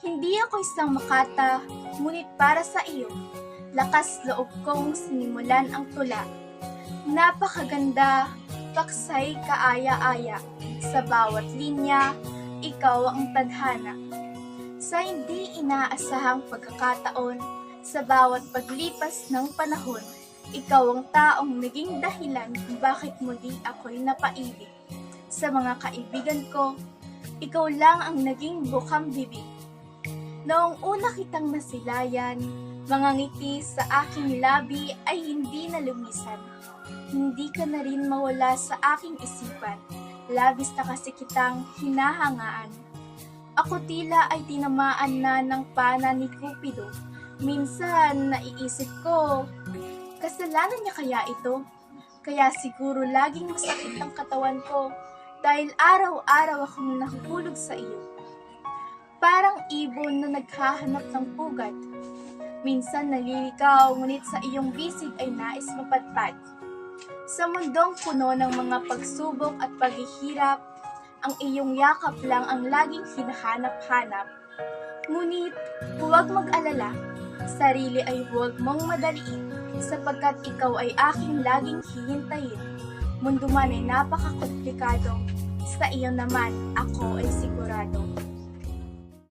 Hindi ako isang makata, ngunit para sa iyo, lakas loob kong sinimulan ang tula. Napakaganda, paksay kaaya-aya, sa bawat linya, ikaw ang tadhana. Sa hindi inaasahang pagkakataon, sa bawat paglipas ng panahon, ikaw ang taong naging dahilan kung bakit muli ako'y napaibig. Sa mga kaibigan ko, ikaw lang ang naging bukang bibig. Noong una kitang nasilayan, mga ngiti sa aking labi ay hindi na lumisan. Hindi ka na rin mawala sa aking isipan, labis na kasi kitang hinahangaan. Ako tila ay tinamaan na ng pana ni Cupido. Minsan naiisip ko, kasalanan niya kaya ito? Kaya siguro laging masakit ang katawan ko dahil araw-araw akong nahuhulog sa iyo. Parang ibon na naghahanap ng pugad. Minsan naliligaw, ngunit sa iyong bisig ay nais mapadpad. Sa mundong puno ng mga pagsubok at paghihirap, ang iyong yakap lang ang laging hinahanap-hanap. Ngunit huwag mag-alala, sarili ay huwag mong madaliin, sapagkat ikaw ay aking laging hihintayin. Mundo man ay napakakomplikado, sa iyo naman ako ay sigurado.